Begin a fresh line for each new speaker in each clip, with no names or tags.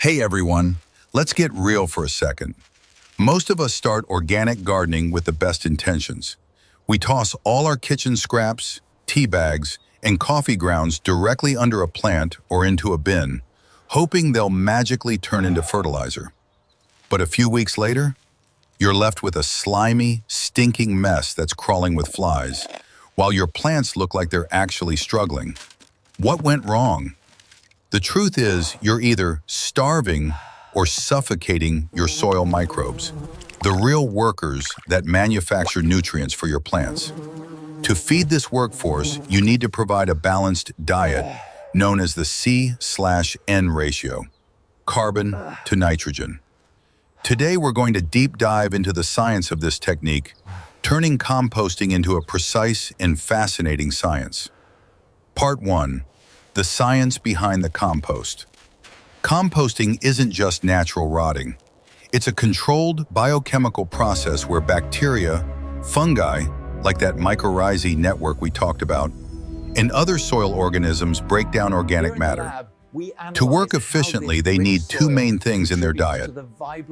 Hey everyone, let's get real for a second. Most of us start organic gardening with the best intentions. We toss all our kitchen scraps, tea bags, and coffee grounds directly under a plant or into a bin, hoping they'll magically turn into fertilizer. But a few weeks later, you're left with a slimy, stinking mess that's crawling with flies, while your plants look like they're actually struggling. What went wrong? The truth is, you're either starving or suffocating your soil microbes, the real workers that manufacture nutrients for your plants. To feed this workforce, you need to provide a balanced diet known as the C/N ratio, carbon to nitrogen. Today, we're going to deep dive into the science of this technique, turning composting into a precise and fascinating science. Part 1. The science behind the compost. Composting isn't just natural rotting. It's a controlled biochemical process where bacteria, fungi, like that Mycorrhizae network we talked about, and other soil organisms break down organic matter. To work efficiently, they need two main things in their diet.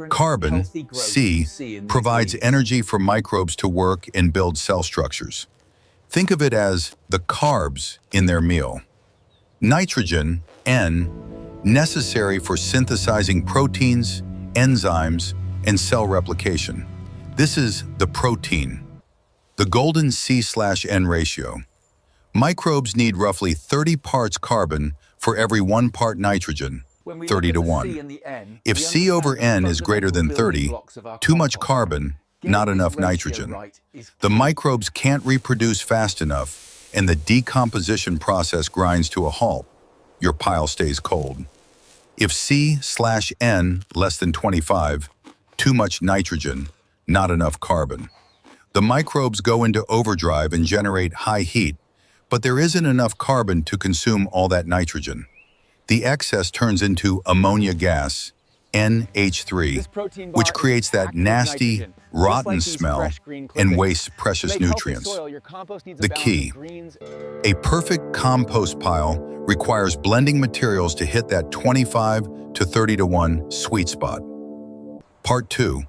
Carbon, C, provides energy for microbes to work and build cell structures. Think of it as the carbs in their meal. Nitrogen, N, necessary for synthesizing proteins, enzymes, and cell replication. This is the protein. The golden C/N ratio. Microbes need roughly 30 parts carbon for every 1 part nitrogen, 30 to 1. If C over N is greater than 30, too much carbon, not enough nitrogen. The microbes can't reproduce fast enough, and the decomposition process grinds to a halt. Your pile stays cold. If C/N less than 25, too much nitrogen, not enough carbon. The microbes go into overdrive and generate high heat, but there isn't enough carbon to consume all that nitrogen. The excess turns into ammonia gas, NH3, which creates that nasty, rotten smell and wastes precious nutrients. The key: a perfect compost pile requires blending materials to hit that 25 to 30 to 1 sweet spot. Part 2.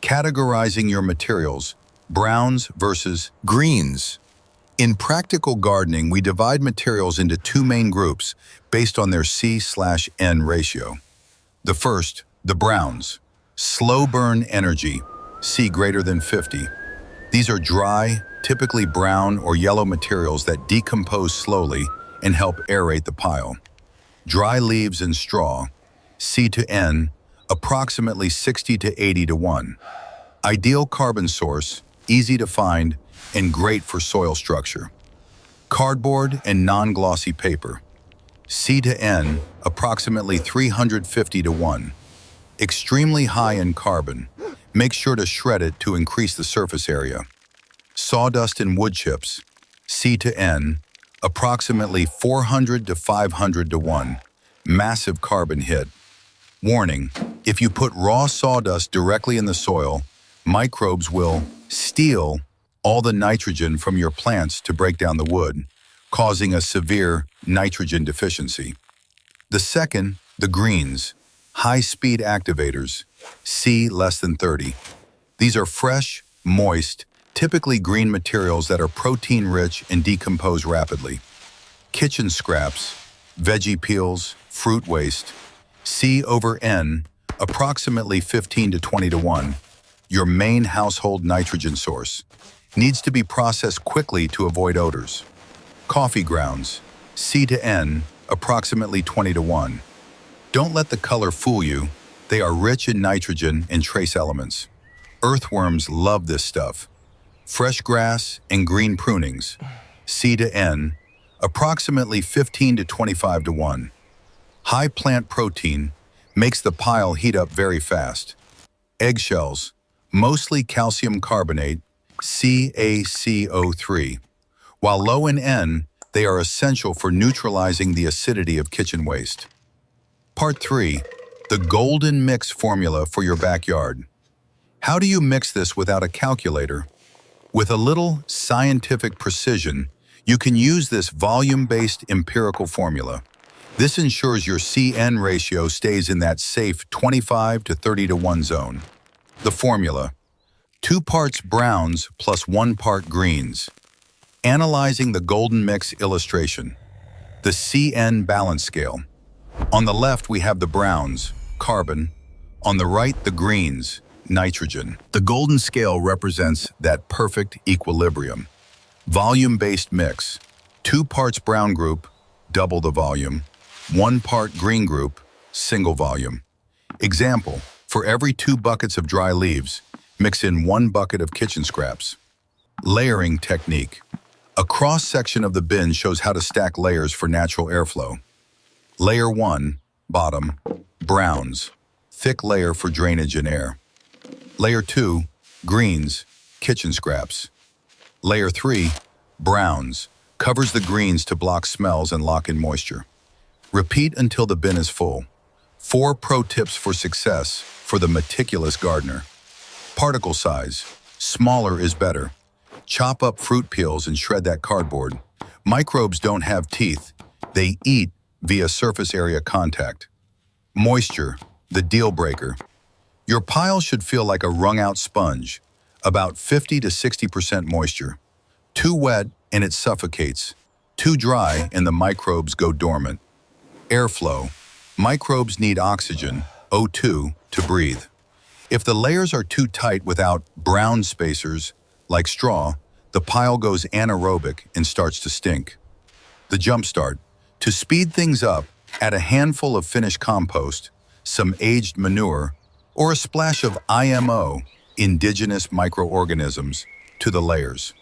Categorizing your materials, browns versus greens. In practical gardening, we divide materials into two main groups based on their C/N ratio. The first, the browns, slow burn energy, C greater than 50. These are dry, typically brown or yellow materials that decompose slowly and help aerate the pile. Dry leaves and straw, C to N, approximately 60 to 80 to 1. Ideal carbon source, easy to find, and great for soil structure. Cardboard and non-glossy paper, C to N, approximately 350 to 1. Extremely high in carbon. Make sure to shred it to increase the surface area. Sawdust and wood chips, C to N, approximately 400 to 500 to 1. Massive carbon hit. Warning: if you put raw sawdust directly in the soil, microbes will steal all the nitrogen from your plants to break down the wood, causing a severe nitrogen deficiency. The second, the greens, high-speed activators, C less than 30. These are fresh, moist, typically green materials that are protein-rich and decompose rapidly. Kitchen scraps, veggie peels, fruit waste, C over N, approximately 15 to 20 to 1. Your main household nitrogen source. Needs to be processed quickly to avoid odors. Coffee grounds, C to N, approximately 20 to 1. Don't let the color fool you. They are rich in nitrogen and trace elements. Earthworms love this stuff. Fresh grass and green prunings, C to N, approximately 15 to 25 to 1. High plant protein makes the pile heat up very fast. Eggshells, mostly calcium carbonate, CaCO3. While low in N, they are essential for neutralizing the acidity of kitchen waste. Part 3. The golden mix formula for your backyard. How do you mix this without a calculator? With a little scientific precision, you can use this volume-based empirical formula. This ensures your CN ratio stays in that safe 25 to 30 to 1 zone. The formula: 2 parts browns plus 1 part greens. Analyzing the golden mix illustration. The CN balance scale. On the left, we have the browns, carbon. On the right, the greens, nitrogen. The golden scale represents that perfect equilibrium. Volume-based mix. 2 parts brown group, double the volume. 1 part green group, single volume. Example: for every 2 buckets of dry leaves, mix in 1 bucket of kitchen scraps. Layering technique. A cross-section of the bin shows how to stack layers for natural airflow. Layer 1, bottom, browns, thick layer for drainage and air. Layer 2, greens, kitchen scraps. Layer 3, browns, covers the greens to block smells and lock in moisture. Repeat until the bin is full. 4 pro tips for success for the meticulous gardener. Particle size. Smaller is better. Chop up fruit peels and shred that cardboard. Microbes don't have teeth. They eat via surface area contact. Moisture, the deal breaker. Your pile should feel like a wrung-out sponge, about 50 to 60% moisture. Too wet and it suffocates. Too dry and the microbes go dormant. Airflow. Microbes need oxygen, O2, to breathe. If the layers are too tight without brown spacers, like straw, the pile goes anaerobic and starts to stink. The jumpstart. To speed things up, add a handful of finished compost, some aged manure, or a splash of IMO, indigenous microorganisms, to the layers.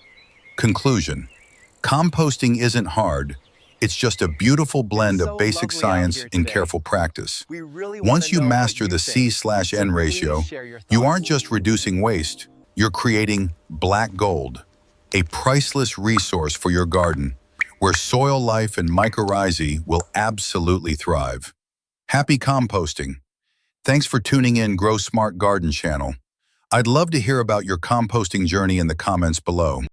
Conclusion. Composting isn't hard. It's just a beautiful blend of basic science and careful practice. Once you master the C/N ratio, you aren't just reducing waste, you're creating black gold, a priceless resource for your garden, where soil life and mycorrhizae will absolutely thrive. Happy composting! Thanks for tuning in Grow Smart Garden channel. I'd love to hear about your composting journey in the comments below.